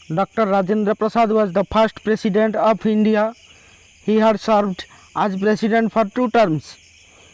Dr. Rajendra Prasad was the first president of India. He had served as president for 2 terms.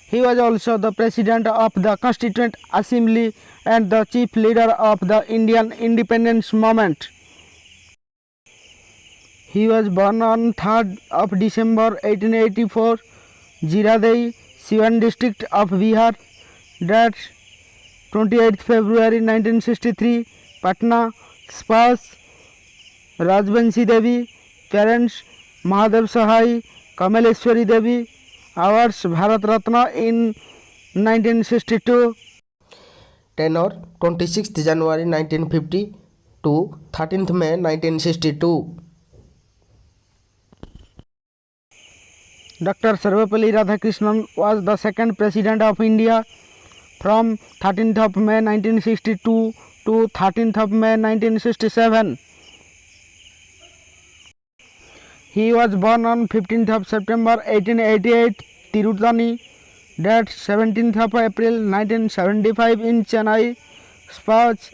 He was also the president of the Constituent Assembly and the chief leader of the Indian independence movement. He was born on 3rd of December 1884, Jiradei, Siwan district of Bihar. Death 28th February 1963, Patna. Spouse Rajbanshi Devi. Parents Mahadev Sahai, Kamaleshwari Devi. Awards Bharat Ratna in 1962. Tenure 26th January 1950 to 13th May 1962. Dr. Sarvepalli Radhakrishnan was the second president of India from 13th of May 1962 to 13th of May 1967. He was born on 15th of September 1888, Tirutani. Death 17th of April 1975 in Chennai. Spouse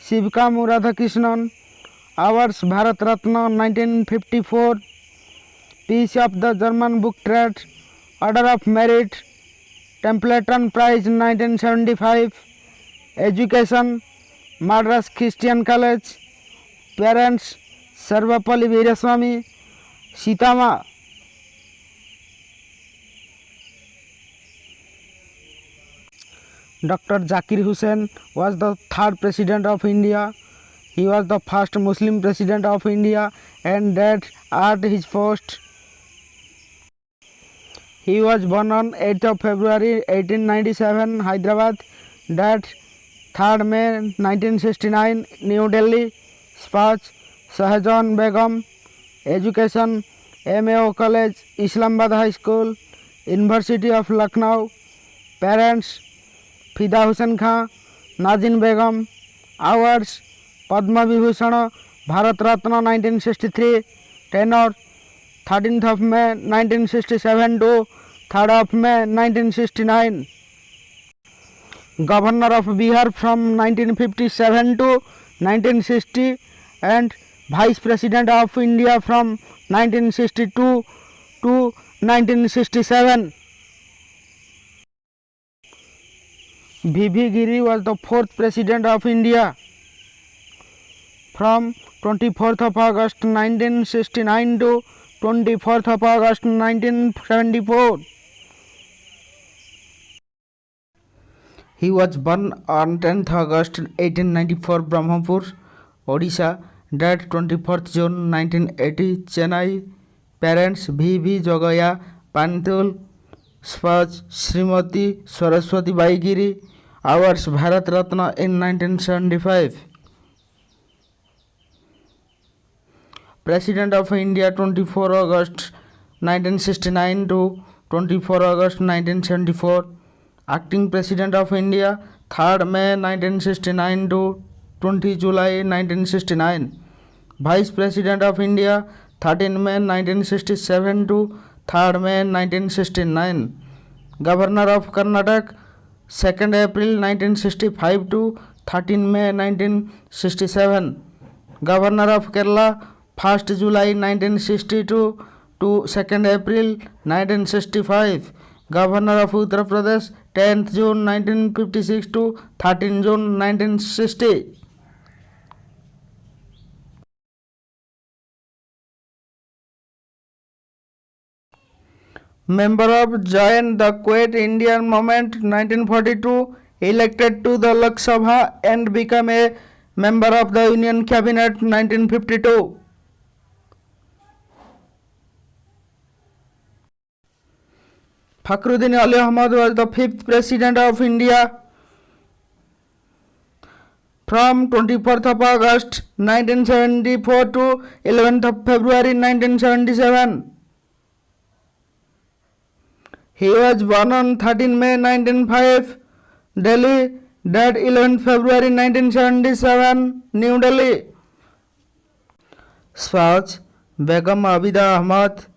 Shivkamu Radhakrishnan. Awards Bharat Ratna 1954. Peace of the German Book Trade, Order of Merit, Templeton Prize 1975. Education Madras Christian College. Parents Sarvepalli Veeraswamy, Sitama. Dr. Zakir Hussain was the third president of India. He was the first Muslim president of India and died at his post. He was born on 8th of February 1897, Hyderabad. Died 3rd May 1969, New Delhi. Spouse Shahjahan Begum. Education MAO College, Islamabad High School, University of Lucknow. Parents Fida Hussain Khan, Nazin Begum. Awards Padma Vibhushan, Bharat Ratna 1963. Tenure 13th of May 1967 to 3rd of May 1969. Governor of Bihar from 1957 to 1960 and Vice President of India from 1962 to 1967. V.V. Giri was the fourth President of India from 24th of August 1969 to 24th of August 1974. He was born on 10th August 1894, Brahmapur, Odisha. Died 24th June 1980, Chennai. Parents V.V. Jogaya Pantul. Spouse Srimati Saraswati Bai Giri. Awards Bharat Ratna in 1975. President of India 24 August 1969 to 24 August 1974. Acting President of India 3rd May 1969 to 20 July 1969. Vice President of India 13 May 1967 to 3rd May 1969. Governor of Karnataka 2nd April 1965 to 13 May 1967. Governor of Kerala 1st July 1962 to 2nd April 1965. Governor of Uttar Pradesh 10th June 1956 to 13 June 1960. Member of Join the Quit Indian Movement 1942, elected to the Lok Sabha and became a member of the Union Cabinet 1952. Fakhruddin Ali Ahmad was the fifth President of India from 24th of August 1974 to 11th of February 1977. He was born on 13 May 1905, Delhi. Died 11th February 1977, New Delhi. Spouse Begum Abida Ahmad.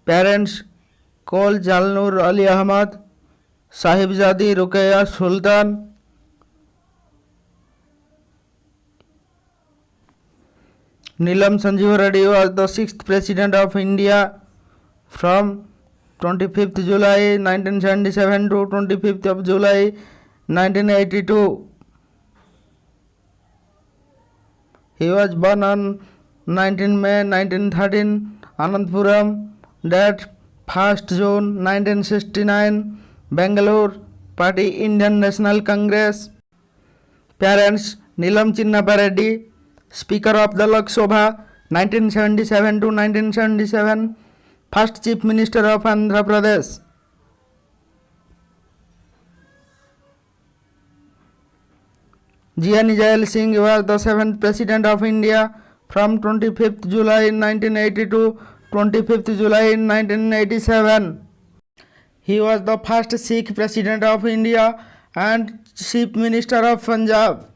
Parents Kol Jalnur Ali Ahmad, Sahibzadi Ruqayya Sultan. Neelam Sanjeev Reddy was the 6th President of India from 25th July 1977 to 25th of July 1982. He was born on 19 May 1913, Ananthapuram, date 1st June 1969, Bangalore, Party Indian National Congress. Parents: Neelam Chinnappa Reddy, Speaker of the Lok Sabha 1977 to 1977, first Chief Minister of Andhra Pradesh. Giani Jail Singh was the 7th President of India from 25th July 1980 to 25th July 1987. He was the first Sikh President of India and Chief Minister of Punjab.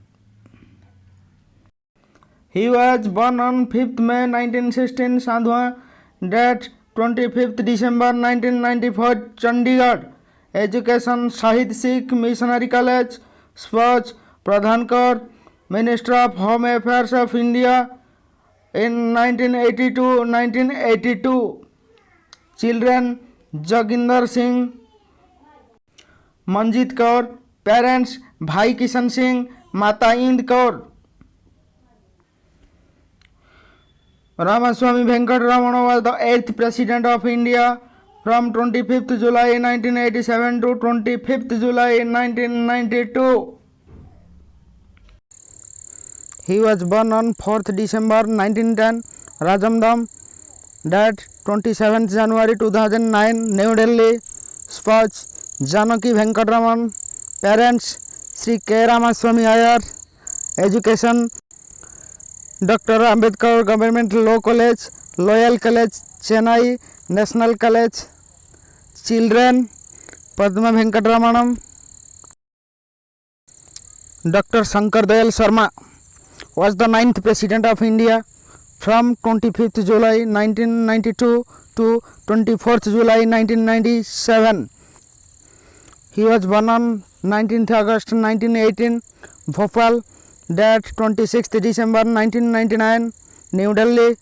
He was born on 5th May 1916, Sandhwa, date 25th December 1994, Chandigarh. Education: Shahid Sikh Missionary College, Sports: Pradhankar, Minister of Home Affairs of India in 1982-1982. Children: Joginder Singh, Manjit Kaur. Parents: Bhai Kishan Singh, Mata Ind Kaur. Ramaswamy Venkatramana was the 8th President of India from 25th July 1987 to 25th July 1992. He was born on 4th December 1910, Rajamdam, date 27th January 2009, New Delhi. Sports: Janaki Venkatraman. Parents: Sri K. Ramaswamy Iyer. Education: Dr. Ambedkar Government Law College, Loyal College, Chennai, National College. Children: Padma Venkatramanam. Dr. Shankar Dayal Sharma was the 9th President of India from 25th July 1992 to 24th July 1997. He was born on 19th August 1918, Bhopal, date 26th December 1999, New Delhi,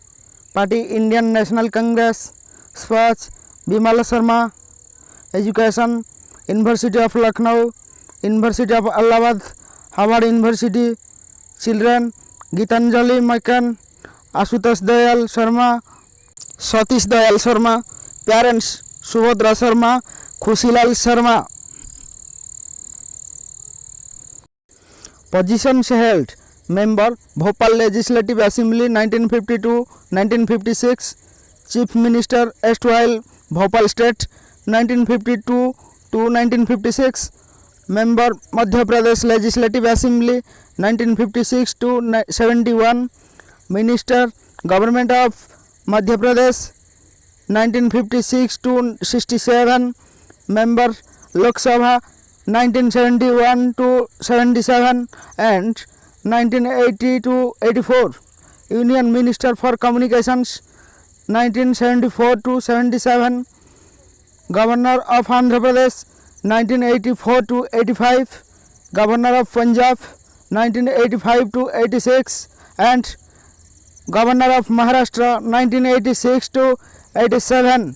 Party Indian National Congress. Sports: Bimala Sharma. Education: University of Lucknow, University of Allahabad, Harvard University. Children: Gitanjali Makan, Ashutosh Dayal Sharma, Satish Dayal Sharma. Parents: Subhadra Sharma, Khushilal Sharma. Positions held: Member, Bhopal Legislative Assembly 1952-1956, Chief Minister erstwhile Bhopal State 1952 to 1956, Member, Madhya Pradesh Legislative Assembly 1956 to 71, Minister, Government of Madhya Pradesh 1956 to 67, Member, Lok Sabha 1971 to 77 and 1980 to 84, Union Minister for Communications 1974 to 77, Governor of Andhra Pradesh 1984 to 85, Governor of Punjab 1985 to 86 and Governor of Maharashtra 1986 to 87.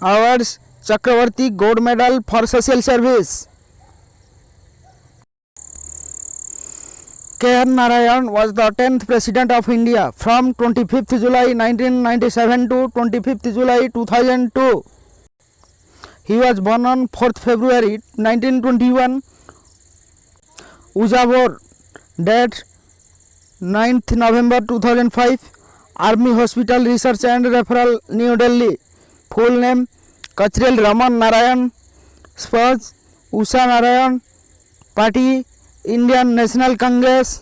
Awards: Chakravarti Gold Medal for Social Service. K.R. Narayan was the 10th President of India from 25th July 1997 to 25th July 2002. He was born on 4th February 1921, Ujabor, date 9th November 2005, Army Hospital Research and Referral, New Delhi. Full name: Kachrial Raman Narayan. Sports: Usha Narayan. Party: Indian National Congress.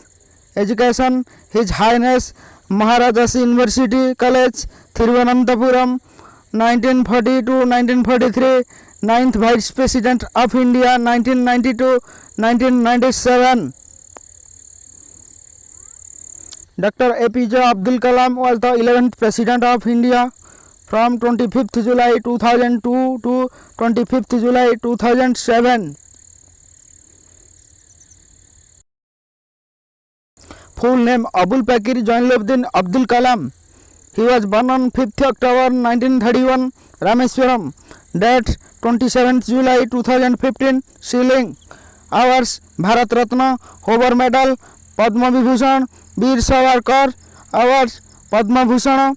Education: His Highness Maharajas University College, Thiruvananthapuram, 1940 to 1943, 9th Vice President of India 1992-1997. Dr. APJ Abdul Kalam was the 11th President of India from 25th July 2002 to 25th July 2007. Full name Abul Pakir Jainuddin Abdul Kalam. He was born on 5th October 1931, Rameswaram. Date 27th July 2015, Shilling. Hours Bharat Ratna, Hoover Medal, Padma Vibhushan, Veer Savarkar. Hours Padma Bhushan.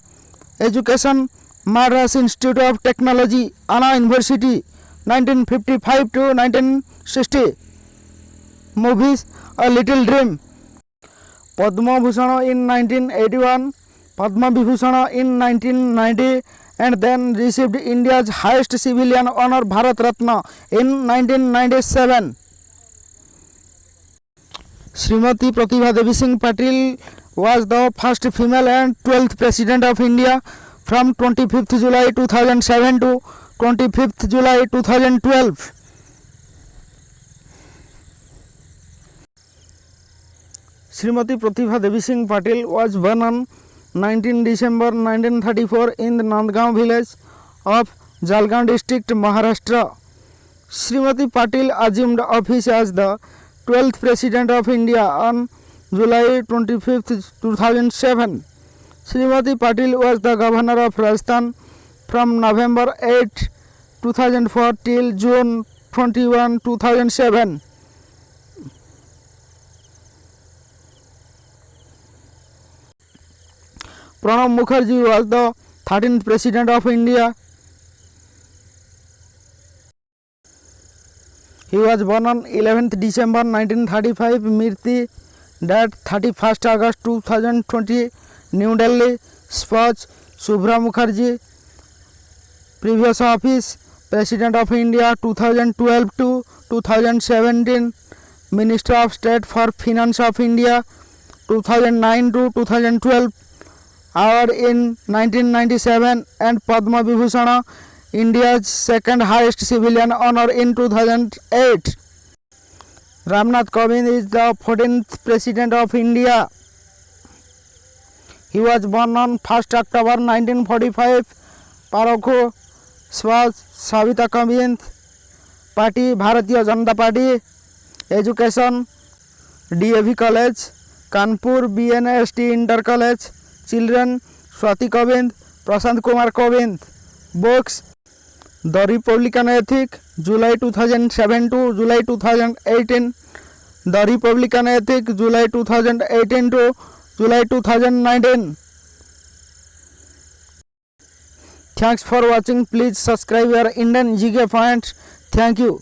Education Madras Institute of Technology, Anna University, 1955 to 1960. Movies A Little Dream. Padma Bhushan in 1981, Padma Vibhushan in 1990, and then received India's highest civilian honor Bharat Ratna in 1997. Srimati Pratibha Devi Singh Patil was the first female and 12th President of India from 25th July 2007 to 25th July 2012. Srimati Pratibha Devi Singh Patil was born on 19 December 1934 in the Nandgaon village of Jalgaon district, Maharashtra. Srimati Patil assumed office as the 12th President of India on July 25, 2007. Srimati Patil was the Governor of Rajasthan from November 8, 2004 till June 21, 2007. Pranab Mukherjee was the 13th President of India. He was born on 11th December 1935, Mirti, date 31st August 2020, New Delhi. Spouse Subhra Mukherjee. Previous office President of India 2012 to 2017, Minister of State for Finance of India 2009 to 2012, award in 1997, and Padma Vibhushan, India's second highest civilian honor, in 2008. Ramnath Kovind is the 14th President of India. He was born on 1st October 1945, Parokho. Spouse Savita Kovind. Party Bharatiya Janata Party. Education DAV College, Kanpur BNST Inter College. Children Swati Kovind, Prashant Kumar Kovind. Books The Republican Ethic, July 2007 to July 2018. The Republican Ethic, July 2018 to July 2019. Thanks for watching. Please subscribe your Indian GK Points. Thank you.